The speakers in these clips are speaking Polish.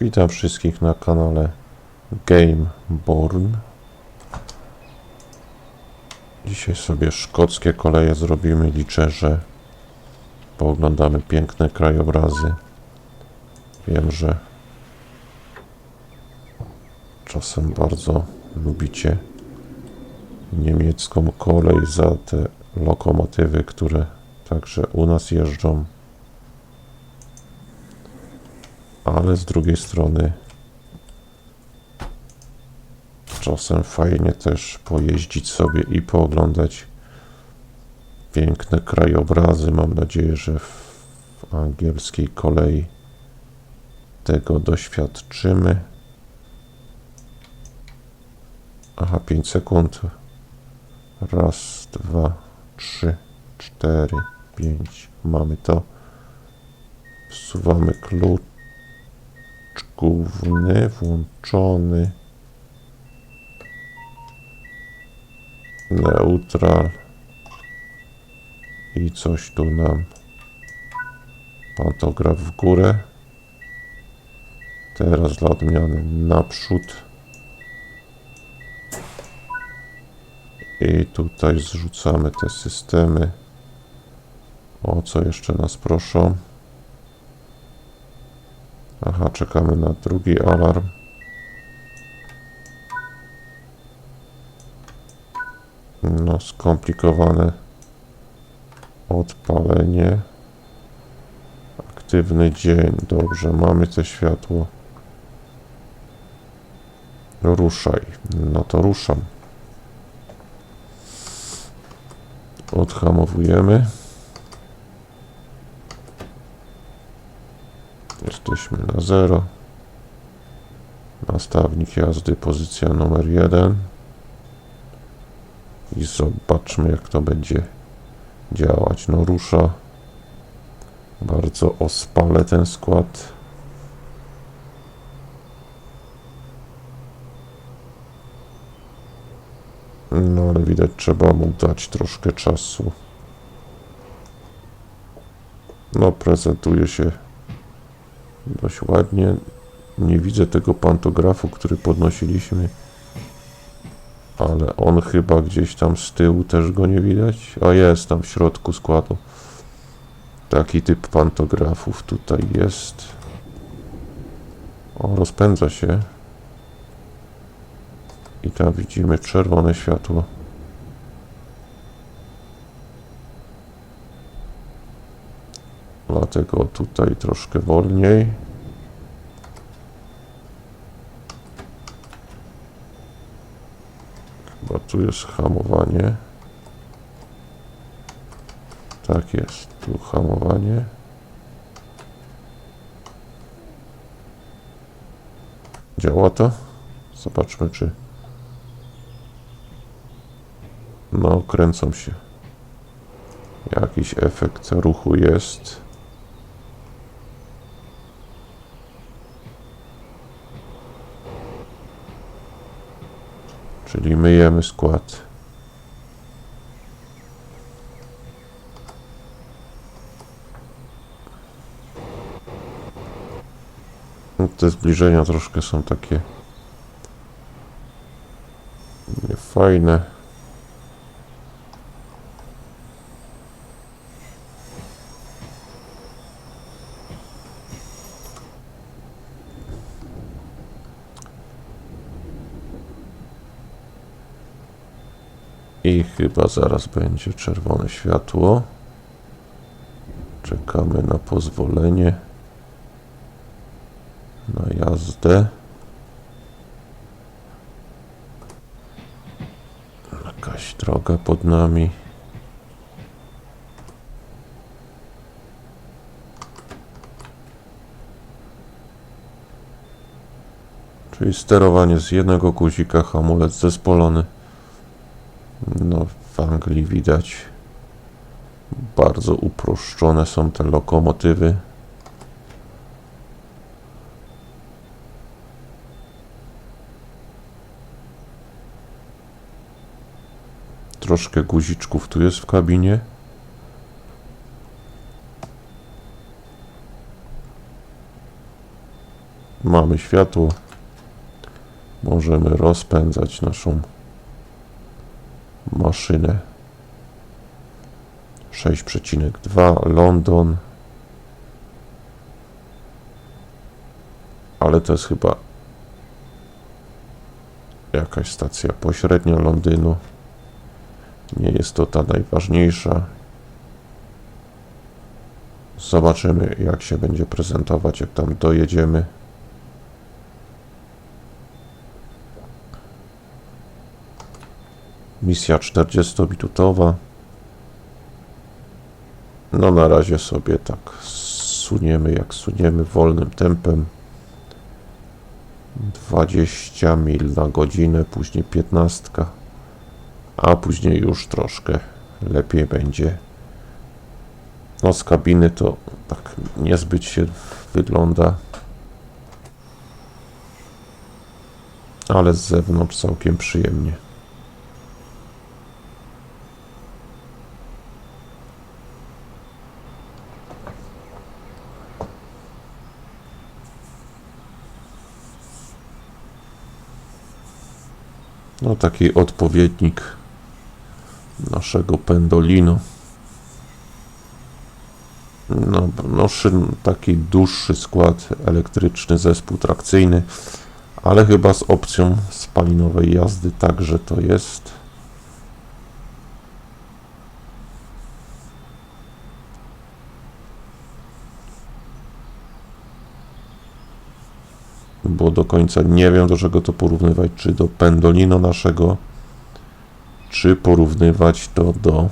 Witam wszystkich na kanale Gameborn. Dzisiaj sobie szkockie koleje zrobimy. Liczę, że pooglądamy piękne krajobrazy. Wiem, że czasem bardzo lubicie niemiecką kolej za te lokomotywy, które także u nas jeżdżą. Ale z drugiej strony czasem fajnie też pojeździć sobie i pooglądać piękne krajobrazy. Mam nadzieję, że w angielskiej kolei tego doświadczymy. Aha, 5 sekund. Raz, dwa, 3, 4, 5. Mamy to. Wsuwamy klucz główny, włączony. Neutral. I coś tu nam pantograf w górę. Teraz dla odmiany naprzód. I tutaj zrzucamy te systemy. O co jeszcze nas proszą? Aha, czekamy na drugi alarm. No, skomplikowane odpalenie. Aktywny dzień. Dobrze, mamy to światło. Ruszaj. No to ruszam. Odhamowujemy. Jesteśmy na 0. Nastawnik jazdy, pozycja numer 1. I zobaczmy, jak to będzie działać. No, rusza. Bardzo ospale ten skład. No, ale widać, trzeba mu dać troszkę czasu. No, prezentuje się dość ładnie. Nie widzę tego pantografu, który podnosiliśmy, ale on chyba gdzieś tam z tyłu też go nie widać. A jest tam w środku składu. Taki typ pantografów tutaj jest. O, rozpędza się. I tam widzimy czerwone światło. Dlatego tutaj troszkę wolniej. Chyba tu jest hamowanie. Tak jest, tu hamowanie. Działa to? Zobaczmy, czy... No, kręcą się. Jakiś efekt ruchu jest. Czyli myjemy skład. Te zbliżenia troszkę są takie niefajne. I chyba zaraz będzie czerwone światło. Czekamy na pozwolenie na jazdę. Jakaś droga pod nami. Czyli sterowanie z jednego guzika, hamulec zespolony. No, w Anglii widać, bardzo uproszczone są te lokomotywy. Troszkę guziczków tu jest w kabinie. Mamy światło. Możemy rozpędzać naszą maszynę. 6,2 London. Ale to jest chyba jakaś stacja pośrednia Londynu. Nie jest to ta najważniejsza. Zobaczymy, jak się będzie prezentować, jak tam dojedziemy. Misja 40-minutowa. No na razie sobie tak suniemy, jak suniemy wolnym tempem. 20 mil na godzinę, później 15, a później już troszkę lepiej będzie. No z kabiny to tak niezbyt się wygląda, ale z zewnątrz całkiem przyjemnie. No taki odpowiednik naszego Pendolino. No taki dłuższy skład, elektryczny zespół trakcyjny, ale chyba z opcją spalinowej jazdy także to jest. Bo do końca nie wiem, do czego to porównywać, czy do Pendolino naszego, czy porównywać to do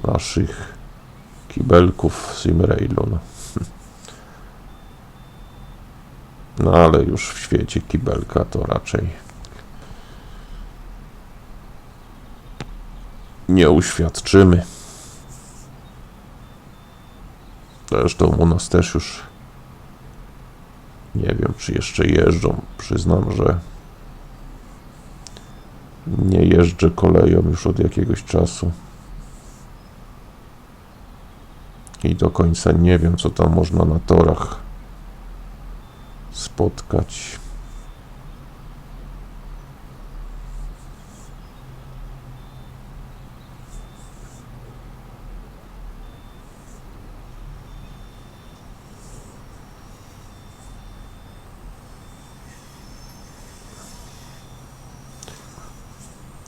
naszych kibelków Simrailu. No ale już w świecie kibelka to raczej nie uświadczymy. Zresztą u nas też już nie wiem, czy jeszcze jeżdżą. Przyznam, że nie jeżdżę koleją już od jakiegoś czasu. I do końca nie wiem, co tam można na torach spotkać.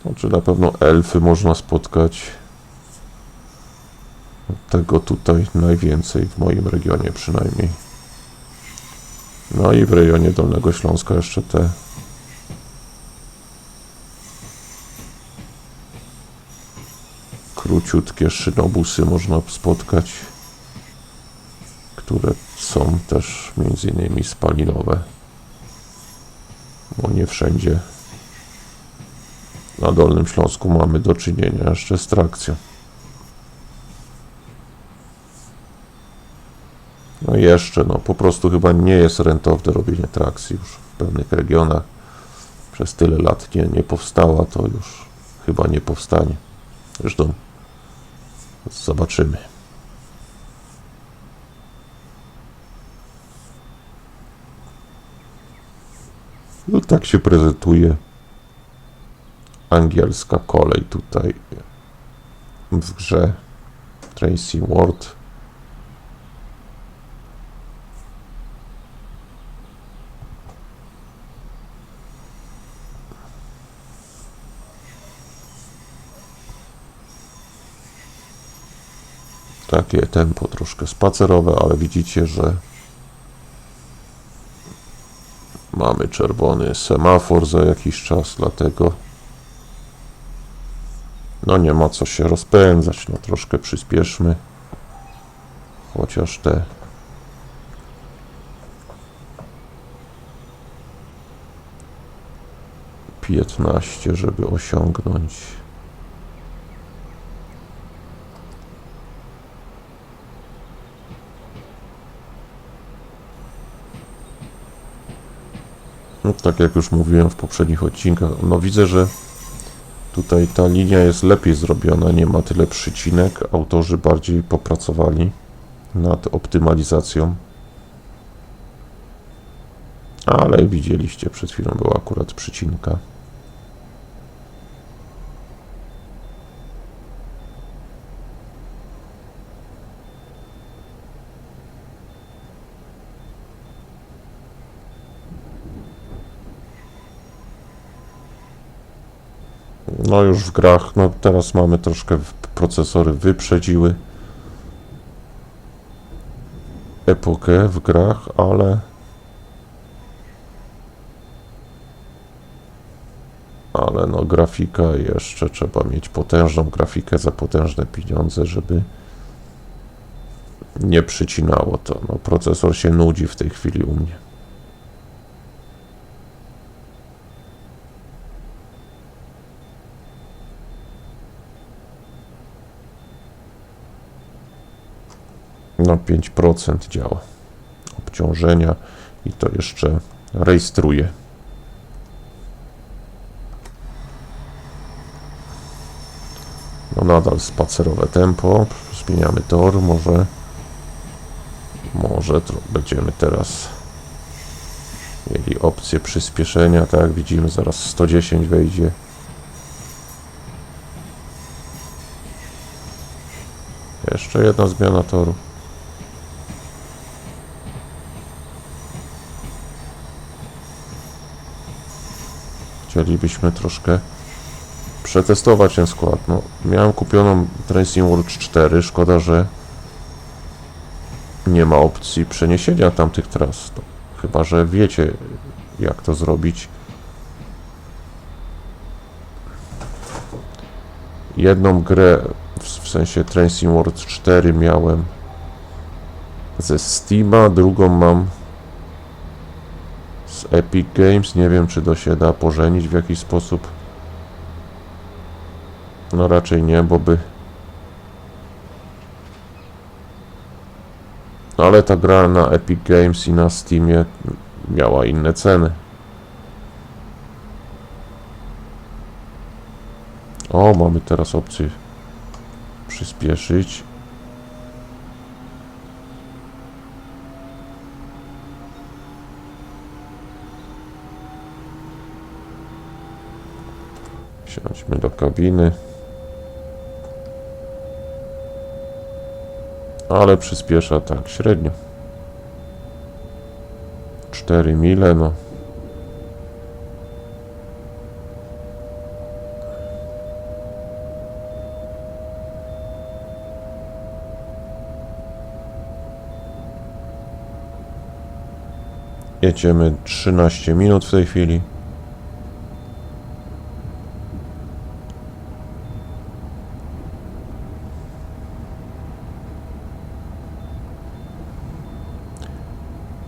Znaczy na pewno elfy można spotkać. Tego tutaj najwięcej w moim regionie przynajmniej. No i w rejonie Dolnego Śląska jeszcze te króciutkie szynobusy można spotkać, które są też między innymi spalinowe, bo nie wszędzie na Dolnym Śląsku mamy do czynienia jeszcze z trakcją. No i jeszcze, po prostu chyba nie jest rentowne robienie trakcji już w pewnych regionach. Przez tyle lat nie powstała, to już chyba nie powstanie. Zresztą zobaczymy. No tak się prezentuje angielska kolej tutaj w grze Tracy Ward. Takie tempo troszkę spacerowe, ale widzicie, że mamy czerwony semafor za jakiś czas, dlatego nie ma co się rozpędzać, troszkę przyspieszmy, chociaż te 15, żeby osiągnąć. Tak jak już mówiłem w poprzednich odcinkach, widzę, że tutaj ta linia jest lepiej zrobiona, nie ma tyle przycinek, autorzy bardziej popracowali nad optymalizacją. Ale widzieliście, przed chwilą była akurat przycinka. No już w grach, no teraz mamy troszkę, procesory wyprzedziły epokę w grach, ale no grafika jeszcze trzeba mieć potężną grafikę za potężne pieniądze, żeby nie przycinało to. No procesor się nudzi w tej chwili u mnie. No 5% działa obciążenia i to jeszcze rejestruje. No nadal spacerowe tempo, zmieniamy tor, może to będziemy teraz mieli opcję przyspieszenia, tak jak widzimy, zaraz 110 wejdzie. Jeszcze jedna zmiana toru. Chcielibyśmy troszkę przetestować ten skład. No, miałem kupioną Racing World 4, szkoda, że nie ma opcji przeniesienia tamtych tras. No, chyba że wiecie, jak to zrobić. Jedną grę, w sensie Racing World 4 miałem ze Steama, drugą mam z Epic Games. Nie wiem, czy to się da pożenić w jakiś sposób. No raczej nie, bo by... Ale ta gra na Epic Games i na Steamie miała inne ceny. O, mamy teraz opcję przyspieszyć. Wsiądźmy do kabiny. Ale przyspiesza tak średnio. 4 mile, no. Jedziemy 13 minut w tej chwili.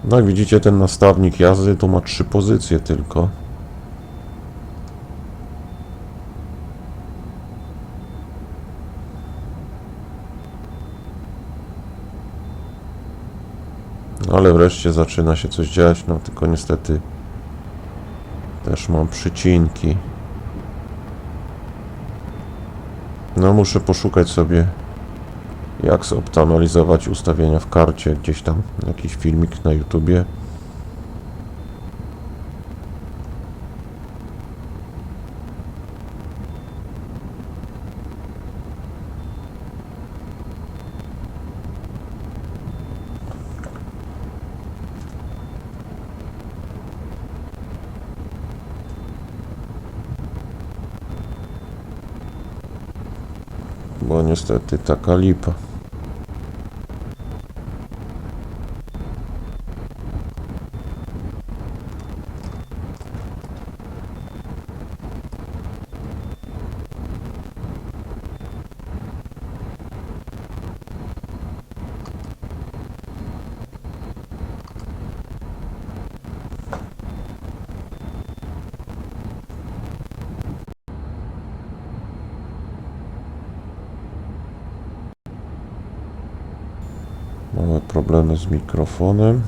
No jak widzicie, ten nastawnik jazdy to ma 3 pozycje tylko. Ale wreszcie zaczyna się coś dziać, no tylko niestety też mam przycinki. No muszę poszukać sobie, jak zoptymalizować ustawienia w karcie, gdzieś tam jakiś filmik na YouTubie. Bo niestety taka lipa. Mamy problemy z mikrofonem.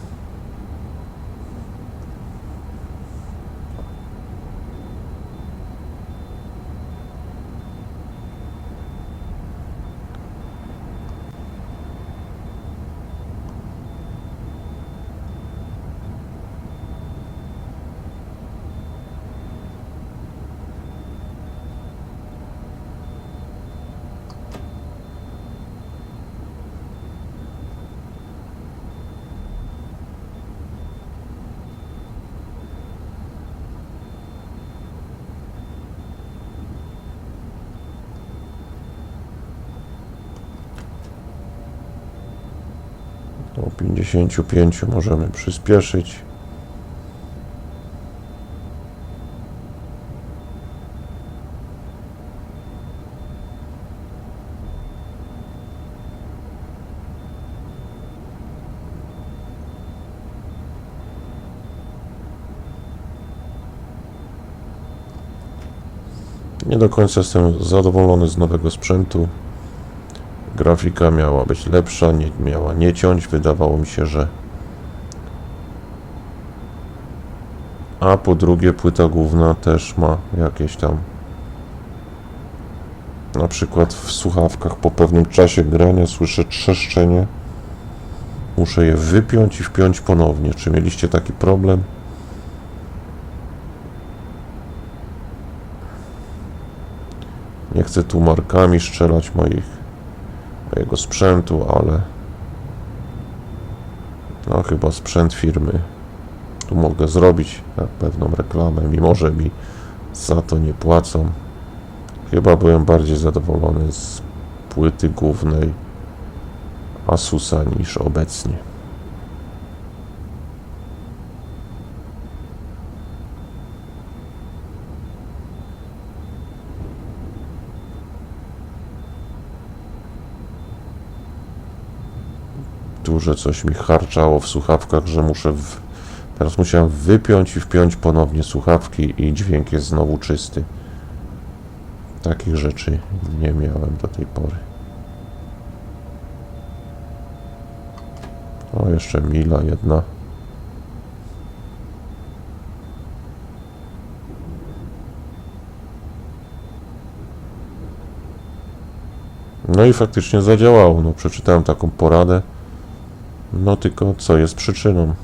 55 możemy przyspieszyć. Nie do końca jestem zadowolony z nowego sprzętu. Grafika miała być lepsza, miała nie ciąć. Wydawało mi się, że... A po drugie płyta główna też ma jakieś tam... Na przykład w słuchawkach po pewnym czasie grania słyszę trzeszczenie. Muszę je wypiąć i wpiąć ponownie. Czy mieliście taki problem? Nie chcę tu markami strzelać mojego sprzętu, ale no chyba sprzęt firmy. Tu mogę zrobić pewną reklamę, mimo że mi za to nie płacą. Chyba byłem bardziej zadowolony z płyty głównej Asusa niż obecnie. Tu, że coś mi harczało w słuchawkach, że teraz musiałem wypiąć i wpiąć ponownie słuchawki i dźwięk jest znowu czysty. Takich rzeczy nie miałem do tej pory. O, jeszcze mila jedna. No i faktycznie zadziałało. No, przeczytałem taką poradę. No tylko co jest przyczyną?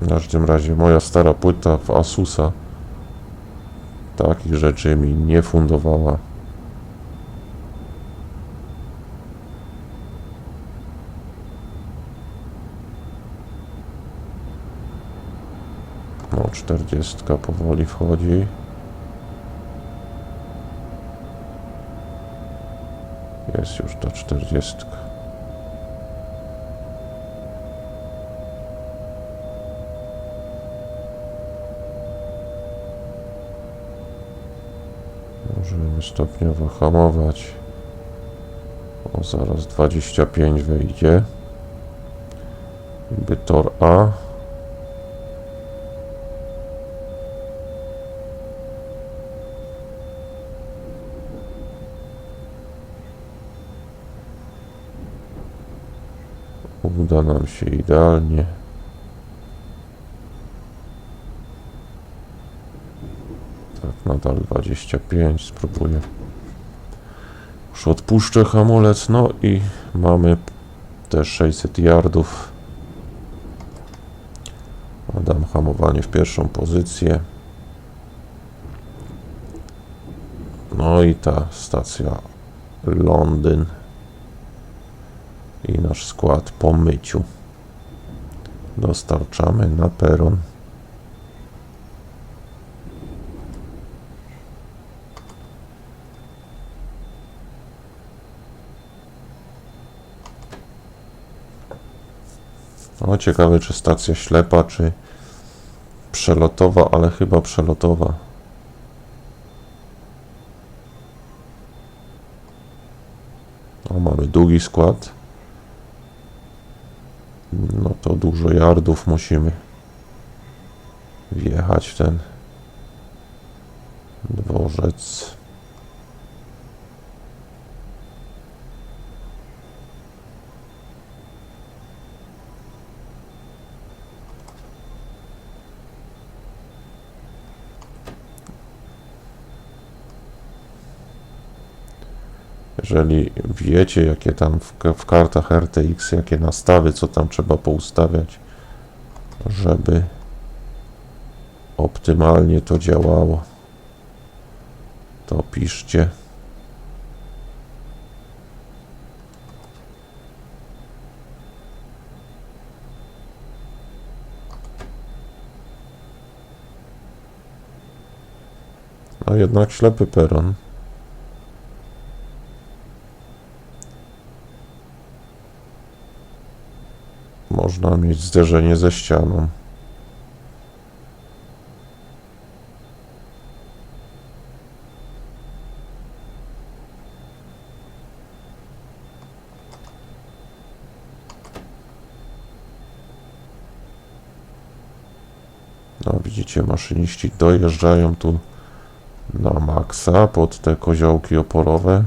W każdym razie moja stara płyta w Asusa takich rzeczy mi nie fundowała. No 40 powoli wchodzi. Jest już ta 40. Możemy stopniowo hamować. O, zaraz 25 wejdzie. Niby tor A. Uda nam się idealnie. Tak, nadal 25. Spróbuję. Już odpuszczę hamulec. No i mamy te 600 yardów. Dam hamowanie w pierwszą pozycję. No i ta stacja Londyn. I nasz skład po myciu. Dostarczamy na peron. O, ciekawe, czy stacja ślepa, czy przelotowa, ale chyba przelotowa. O, mamy długi skład. No to dużo yardów musimy wjechać w ten dworzec. Jeżeli wiecie, jakie tam w kartach RTX, jakie nastawy, co tam trzeba poustawiać, żeby optymalnie to działało, to piszcie. No jednak ślepy peron. Można mieć zderzenie ze ścianą. No widzicie, maszyniści dojeżdżają tu na maksa pod te koziołki oporowe.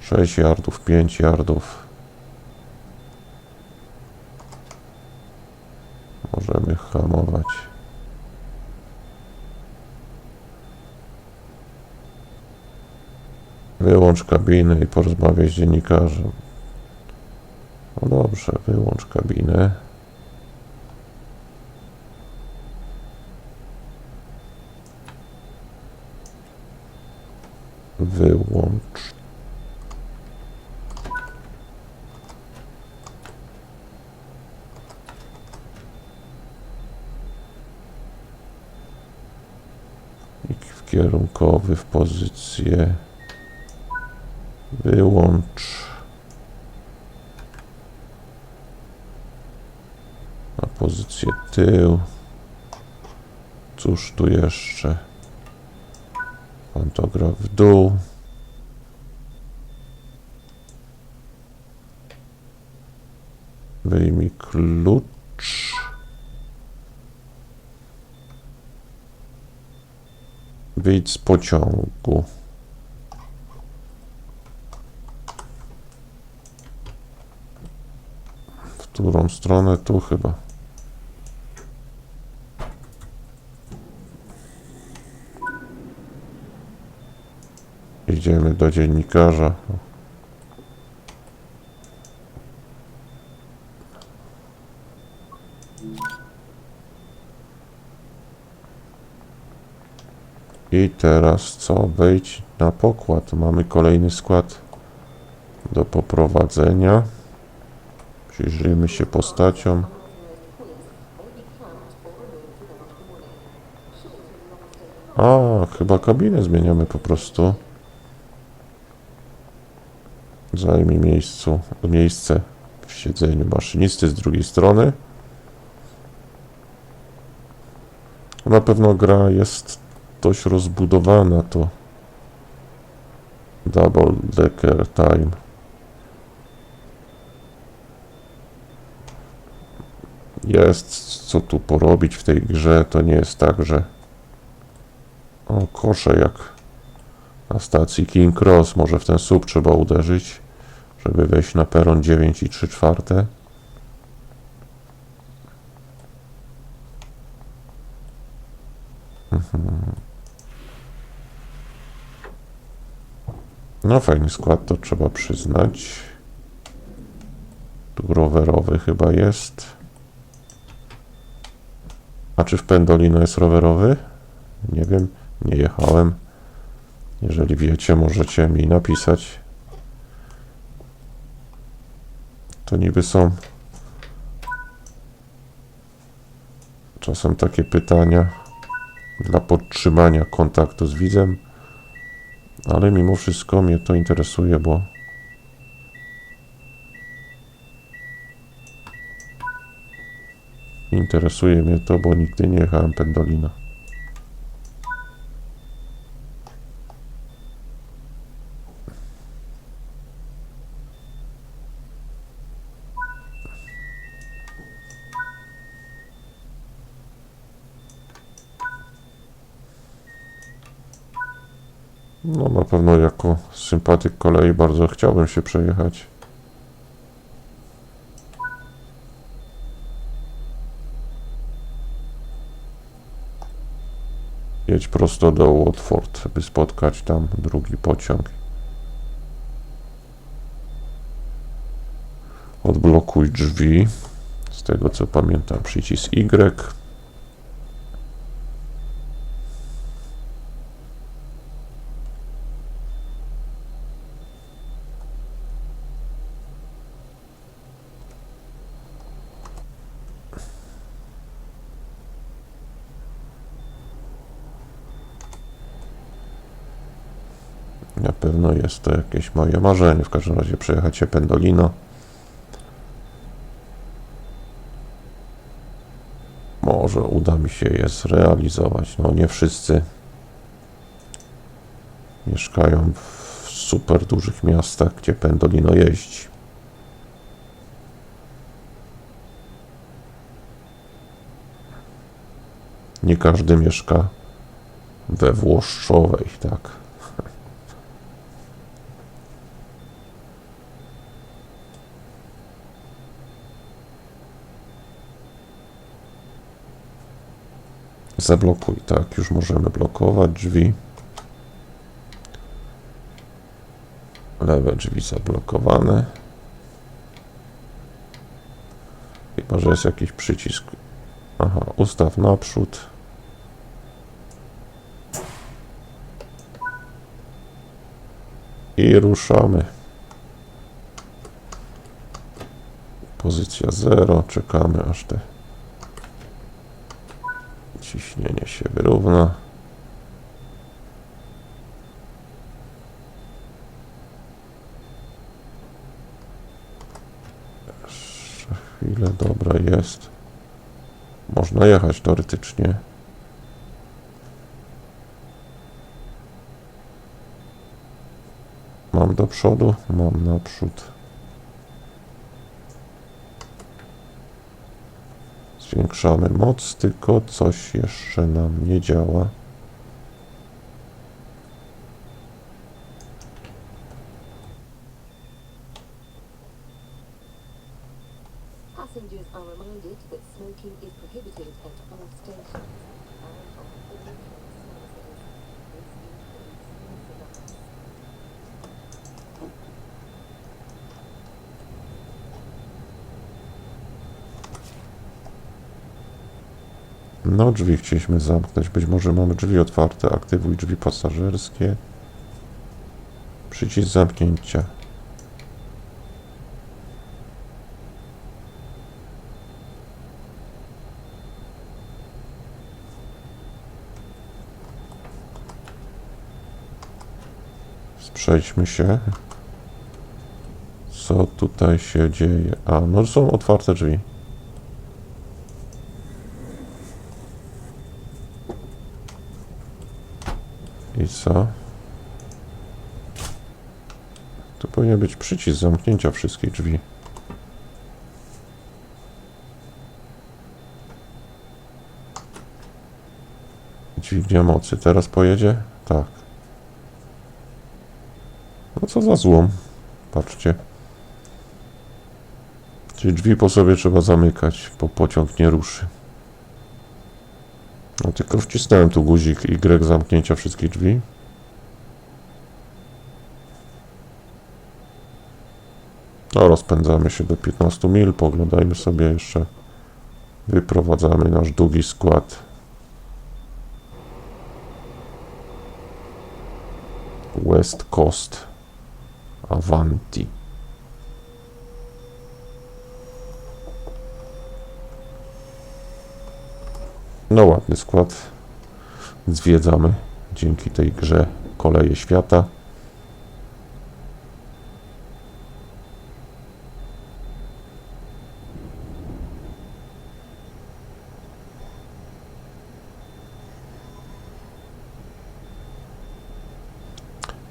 6 yardów, 5 yardów. Możemy hamować. Wyłącz kabinę i porozmawiaj z dziennikarzem. No dobrze, wyłącz kabinę. Wyłącz. I kierunkowy w pozycję. Wyłącz. Na pozycję tył. Cóż tu jeszcze? Pantograf w dół. Wyjmij klucz. Wyjdź z pociągu. W którą stronę? Tu chyba. Idziemy do dziennikarza. I teraz co? Wejdź na pokład. Mamy kolejny skład do poprowadzenia. Przyjrzyjmy się postaciom. A, chyba kabinę zmieniamy po prostu. Zajmij miejsce w siedzeniu maszynisty z drugiej strony. Na pewno gra jest dość rozbudowana, to Double Decker Time. Jest co tu porobić w tej grze, to nie jest tak, że kosze jak na stacji King Cross, może w ten słup trzeba uderzyć, żeby wejść na peron 9 i 3/4. No fajny skład, to trzeba przyznać. Tu rowerowy chyba jest. A czy w Pendolino jest rowerowy? Nie wiem, nie jechałem. Jeżeli wiecie, możecie mi napisać. To niby są czasem takie pytania dla podtrzymania kontaktu z widzem, ale mimo wszystko mnie to interesuje, bo interesuje mnie to, bo nigdy nie jechałem Pendolino. No na pewno jako sympatyk kolei bardzo chciałbym się przejechać. Jedź prosto do Watford, by spotkać tam drugi pociąg. Odblokuj drzwi. Z tego co pamiętam, przycisk Y. Na pewno jest to jakieś moje marzenie. W każdym razie przejechać się Pendolino. Może uda mi się je zrealizować. No nie wszyscy mieszkają w super dużych miastach, gdzie Pendolino jeździ. Nie każdy mieszka we Włoszczowej, tak. Zablokuj, tak, już możemy blokować drzwi. Lewe drzwi zablokowane. Chyba że jest jakiś przycisk. Aha, ustaw naprzód. I ruszamy. Pozycja 0. Czekamy aż te ciśnienie się wyrówna. Jeszcze chwilę, dobra jest. Można jechać teoretycznie. Mam do przodu, mam naprzód. Zwiększamy moc, tylko coś jeszcze nam nie działa. Passengers are reminded that smoking is prohibited at all stations and on all train services. This includes cigars. No, drzwi chcieliśmy zamknąć. Być może mamy drzwi otwarte. Aktywuj drzwi pasażerskie. Przycisk zamknięcia. Przejdźmy się. Co tutaj się dzieje? A, no są otwarte drzwi. I co? Tu powinien być przycisk zamknięcia wszystkich drzwi. Dźwignia mocy. Teraz pojedzie? Tak. No co za złom. Patrzcie. Czyli drzwi po sobie trzeba zamykać, bo pociąg nie ruszy. No tylko wcisnąłem tu guzik Y zamknięcia wszystkich drzwi. No, rozpędzamy się do 15 mil. Poglądajmy sobie jeszcze. Wyprowadzamy nasz długi skład. West Coast Avanti. No ładny skład. Zwiedzamy dzięki tej grze Koleje Świata.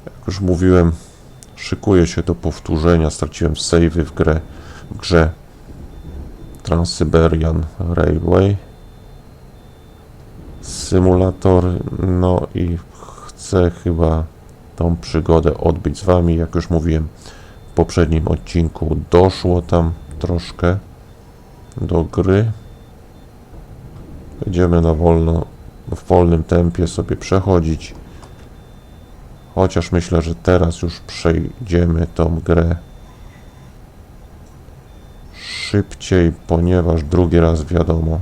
Jak już mówiłem, szykuję się do powtórzenia. Straciłem save'y w grze Trans-Siberian Railway Simulator. No i chcę chyba tą przygodę odbyć z wami. Jak już mówiłem w poprzednim odcinku, doszło tam troszkę do gry. Będziemy na wolno, w wolnym tempie sobie przechodzić. Chociaż myślę, że teraz już przejdziemy tą grę szybciej, ponieważ drugi raz wiadomo,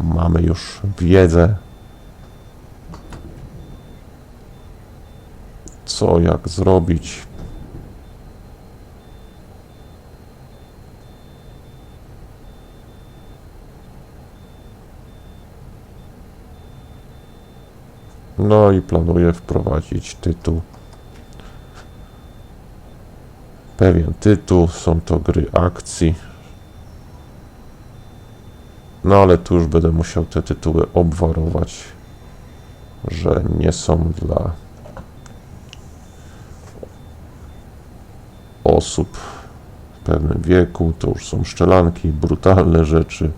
mamy już wiedzę, co jak zrobić. No i planuję wprowadzić tytuł. Pewien tytuł, są to gry akcji. No ale tu już będę musiał te tytuły obwarować, że nie są dla osób w pewnym wieku. To już są szczelanki, brutalne rzeczy.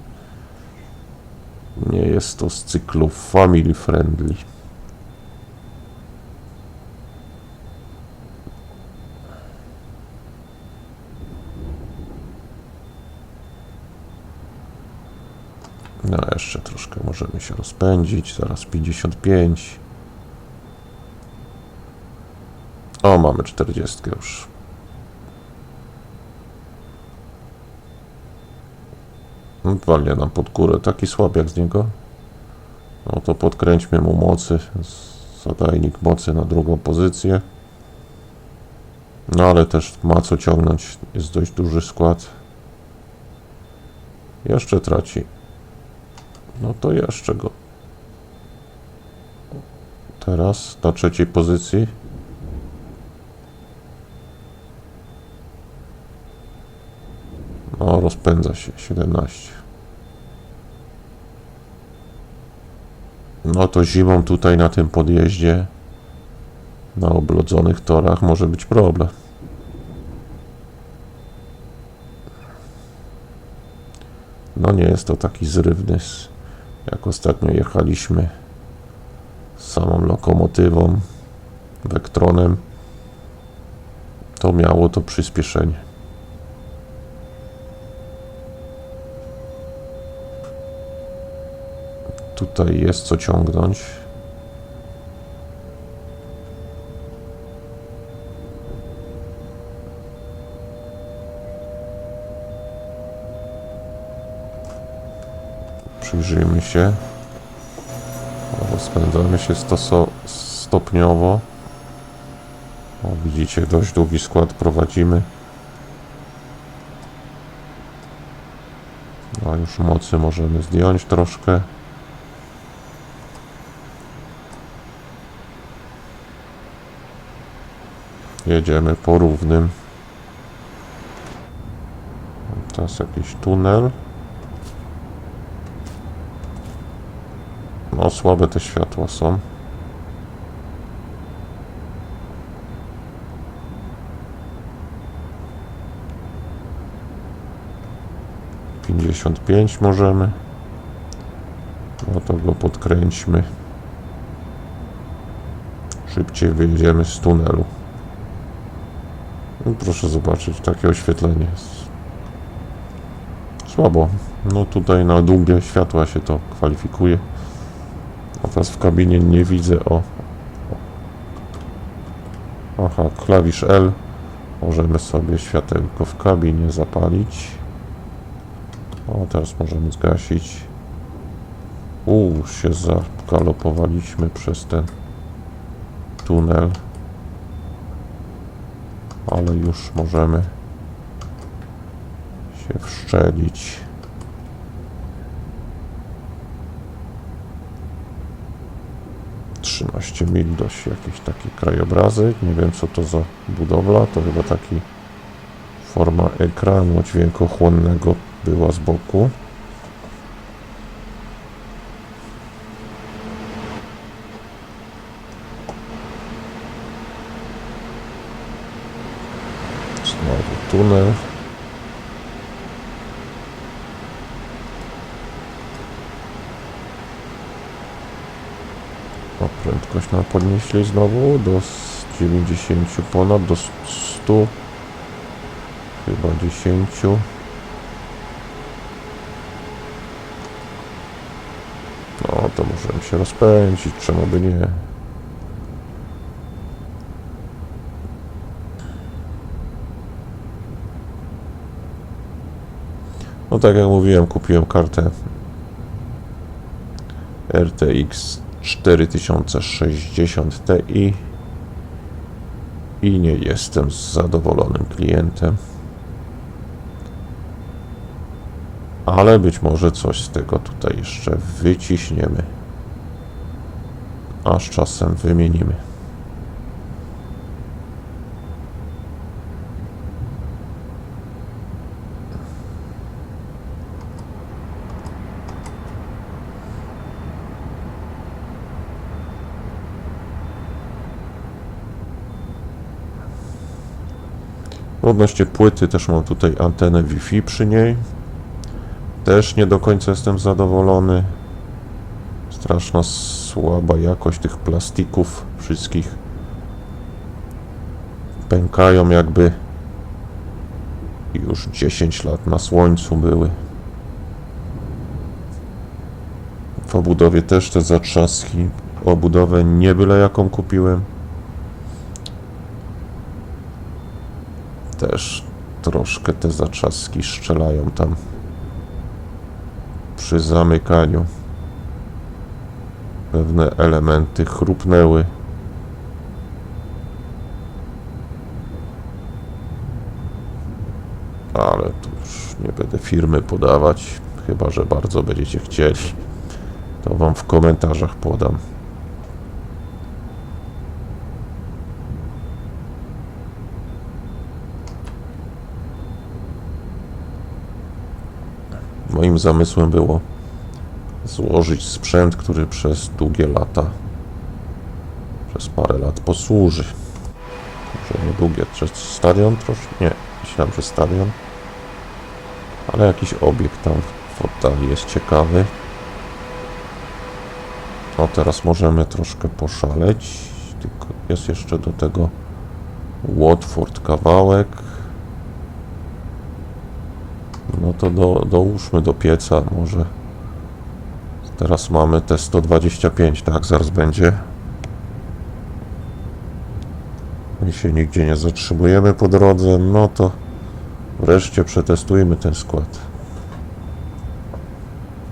Nie jest to z cyklu family friendly. No, jeszcze troszkę możemy się rozpędzić. Zaraz 55. O, mamy 40 już. Walnie nam pod górę. Taki słabiak z niego. No to podkręćmy mu mocy. Zadajnik mocy na drugą pozycję. No ale też ma co ciągnąć. Jest dość duży skład. Jeszcze traci. No to jeszcze go. Teraz na trzeciej pozycji. No, rozpędza się. 17. No to zimą tutaj na tym podjeździe, na oblodzonych torach może być problem. No nie jest to taki zrywny, jak ostatnio jechaliśmy z samą lokomotywą, Vectronem. To miało to przyspieszenie. Tutaj jest co ciągnąć. Przyjrzyjmy się. Rozpędzamy się stopniowo. O, widzicie, dość długi skład prowadzimy. No już mocy możemy zdjąć troszkę. Jedziemy po równym. Teraz jakiś tunel. No słabe te światła są. $55 możemy. No to go podkręćmy. Szybciej wyjedziemy z tunelu. No proszę zobaczyć, takie oświetlenie jest słabo. No tutaj na długie światła się to kwalifikuje. A teraz w kabinie nie widzę. Aha, klawisz L. Możemy sobie światełko w kabinie zapalić. O, teraz możemy zgasić. Się zagalopowaliśmy przez ten tunel. Ale już możemy się wszczelić. $13 mil, dość jakiś taki krajobrazy. Nie wiem co to za budowla. To chyba taki forma ekranu dźwiękochłonnego była z boku. Znowu tunel. O, prędkość nam podnieśli znowu do 90 ponad, do 100, chyba 10. No to możemy się rozpędzić, czemu by nie. No tak jak mówiłem, kupiłem kartę RTX 4060 Ti i nie jestem zadowolonym klientem, ale być może coś z tego tutaj jeszcze wyciśniemy. aż czasem wymienimy. Odnośnie płyty też mam tutaj antenę Wi-Fi przy niej. Też nie do końca jestem zadowolony. Straszna słaba jakość tych plastików wszystkich. Pękają, jakby już 10 lat na słońcu były. W obudowie też te zatrzaski. Obudowę nie byle jaką kupiłem. Też troszkę te zatrzaski strzelają tam przy zamykaniu. Pewne elementy chrupnęły. Ale tu już nie będę firmy podawać, chyba że bardzo będziecie chcieli. To wam w komentarzach podam. Moim zamysłem było złożyć sprzęt, który przez długie lata, przez parę lat posłuży. Może niedługie, przez stadion troszkę? Nie, myślałem, że stadion. Ale jakiś obiekt tam w oddali jest ciekawy. O, teraz możemy troszkę poszaleć. Tylko jest jeszcze do tego Watford kawałek. No to dołóżmy do pieca może. Teraz mamy te 125, tak? Zaraz będzie. My się nigdzie nie zatrzymujemy po drodze, no to wreszcie przetestujmy ten skład.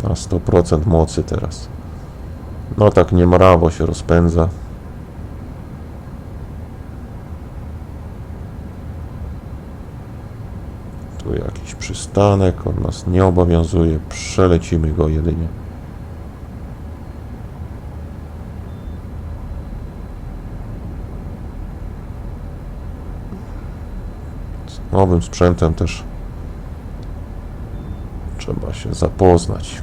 Na 100% mocy teraz. No tak niemrawo się rozpędza. Tu jakiś przystanek, on nas nie obowiązuje, przelecimy go jedynie. Z nowym sprzętem też trzeba się zapoznać.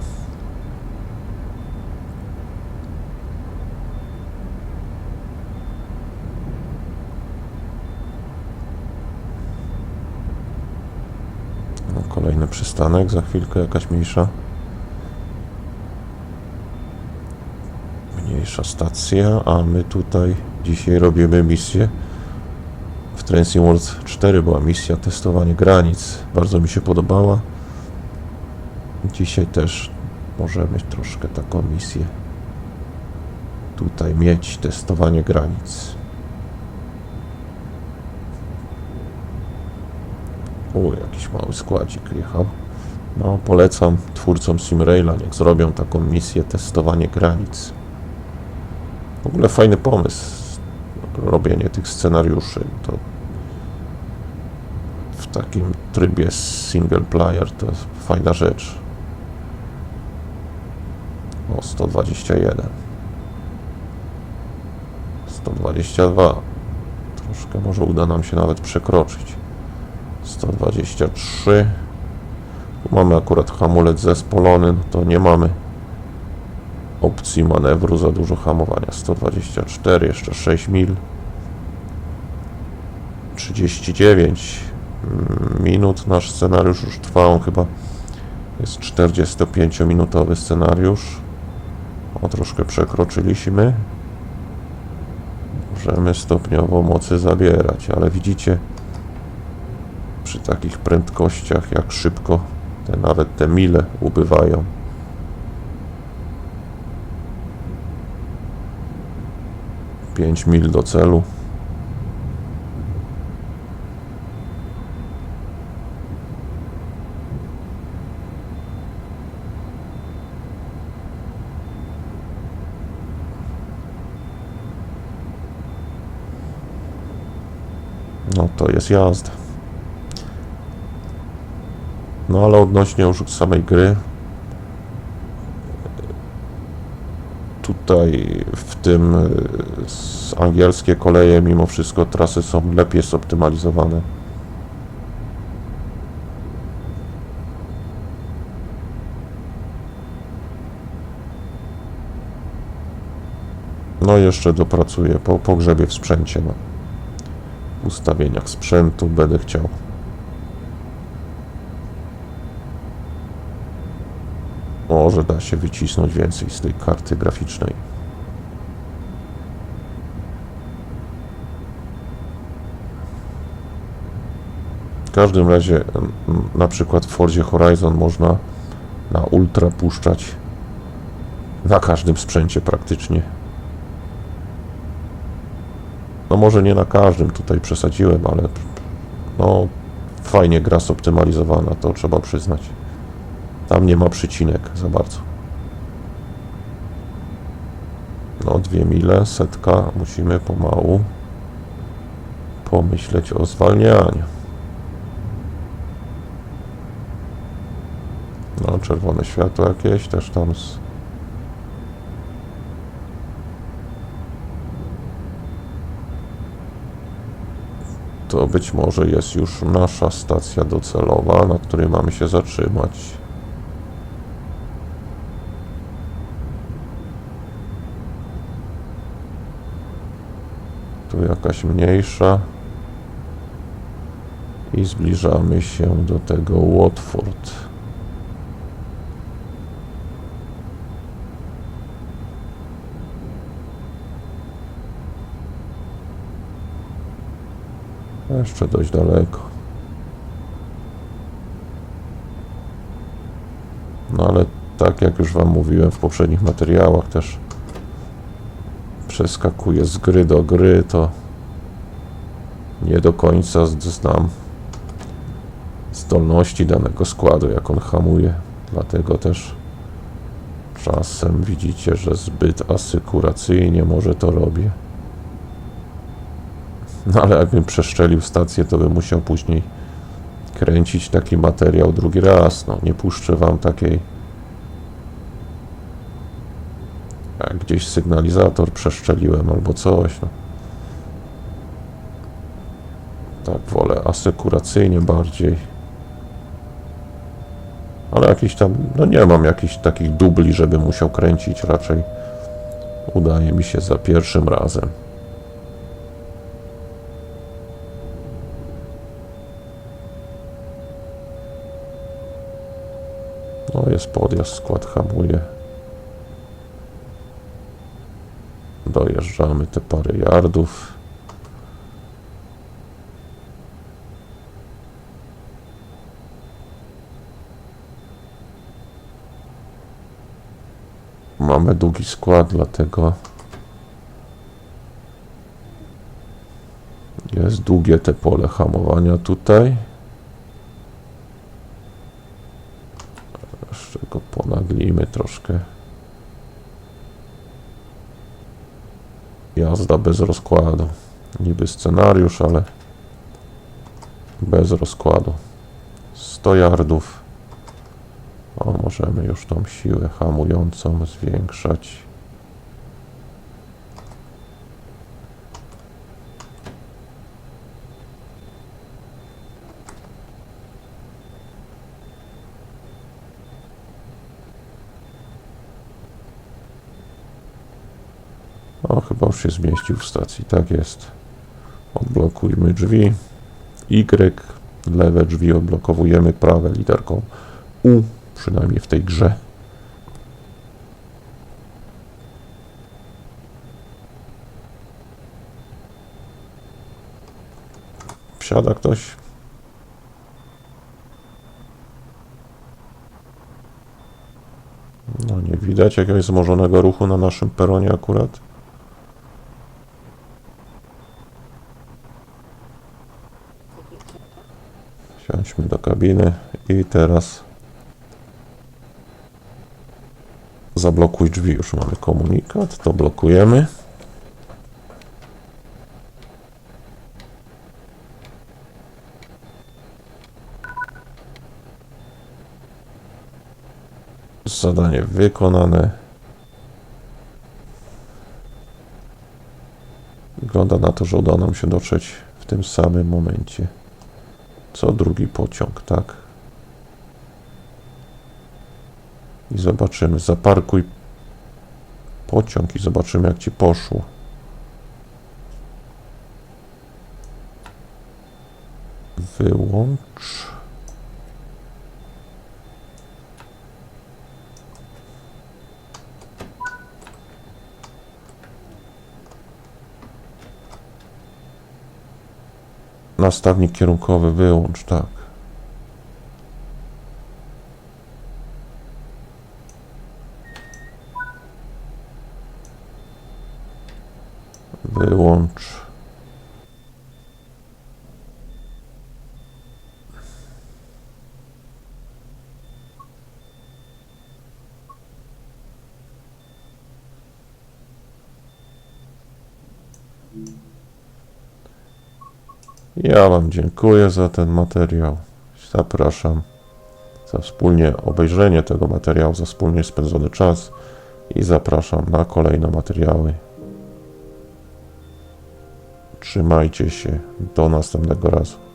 No, kolejny przystanek, za chwilkę jakaś mniejsza stacja, a my tutaj dzisiaj robimy misję. W Train Sim World 4 była misja testowanie granic. Bardzo mi się podobała. Dzisiaj też możemy troszkę taką misję tutaj mieć, testowanie granic. Jakiś mały składzik jechał. No, polecam twórcom Simraila, niech zrobią taką misję testowanie granic. W ogóle fajny pomysł, robienie tych scenariuszy. To w takim trybie single player to jest fajna rzecz. O, 121. 122. Troszkę może uda nam się nawet przekroczyć. 123. Tu mamy akurat hamulec zespolony, no to nie mamy opcji manewru, za dużo hamowania. 124, jeszcze 6 mil. 39 minut nasz scenariusz już trwał, on chyba jest 45-minutowy scenariusz. O, troszkę przekroczyliśmy. Możemy stopniowo mocy zabierać, ale widzicie, przy takich prędkościach, jak szybko nawet te mile ubywają. Pięć mil do celu. No to jest jazda. No ale odnośnie już samej gry, tutaj w tym angielskie koleje mimo wszystko trasy są lepiej zoptymalizowane. No jeszcze dopracuję, pogrzebię w sprzęcie, no. W ustawieniach sprzętu będę chciał. Może da się wycisnąć więcej z tej karty graficznej. W każdym razie na przykład w Forzie Horizon można na ultra puszczać na każdym sprzęcie praktycznie. No może nie na każdym, tutaj przesadziłem, ale no fajnie gra zoptymalizowana, to trzeba przyznać. Tam nie ma przycinek za bardzo. No 2 mile, setka, musimy pomału pomyśleć o zwalnianiu. No czerwone światło jakieś też tam z... To być może jest już nasza stacja docelowa, na której mamy się zatrzymać. Tu jakaś mniejsza. I zbliżamy się do tego Watford. Jeszcze dość daleko. No ale tak jak już Wam mówiłem w poprzednich materiałach, też przeskakuję z gry do gry, to nie do końca znam zdolności danego składu, jak on hamuje. Dlatego też czasem widzicie, że zbyt asykuracyjnie może to robię. No ale jakbym przeszczelił stację, to bym musiał później kręcić taki materiał drugi raz. No nie puszczę Wam takiej... Jak gdzieś sygnalizator przeszczeliłem albo coś, no. Tak wolę asykuracyjnie bardziej. Ale jakiś tam, no nie mam jakichś takich dubli, żeby musiał kręcić. Raczej udaje mi się za pierwszym razem. No jest podjazd, skład hamuje. Dojeżdżamy te parę yardów. Mamy długi skład, dlatego jest długie te pole hamowania tutaj. Jeszcze go ponaglimy troszkę. Jazda bez rozkładu. Niby scenariusz, ale bez rozkładu. 100 yardów. O, możemy już tą siłę hamującą zwiększać. O, chyba już się zmieścił w stacji. Tak jest. Odblokujmy drzwi. Y, lewe drzwi odblokowujemy, prawe literką U, przynajmniej w tej grze. Wsiada ktoś? No nie widać jakiegoś wzmożonego ruchu na naszym peronie akurat. Wsiądźmy do kabiny i teraz zablokuj drzwi. Już mamy komunikat, to blokujemy. Zadanie wykonane. wygląda na to, że uda nam się dotrzeć w tym samym momencie. Co drugi pociąg, tak? I zobaczymy. Zaparkuj pociąg i zobaczymy, jak ci poszło. Wyłącz. Nastawnik kierunkowy wyłącz, tak. Wyłącz. Ja Wam dziękuję za ten materiał. Zapraszam za wspólnie obejrzenie tego materiału, za wspólnie spędzony czas i zapraszam na kolejne materiały. Trzymajcie się. Do następnego razu.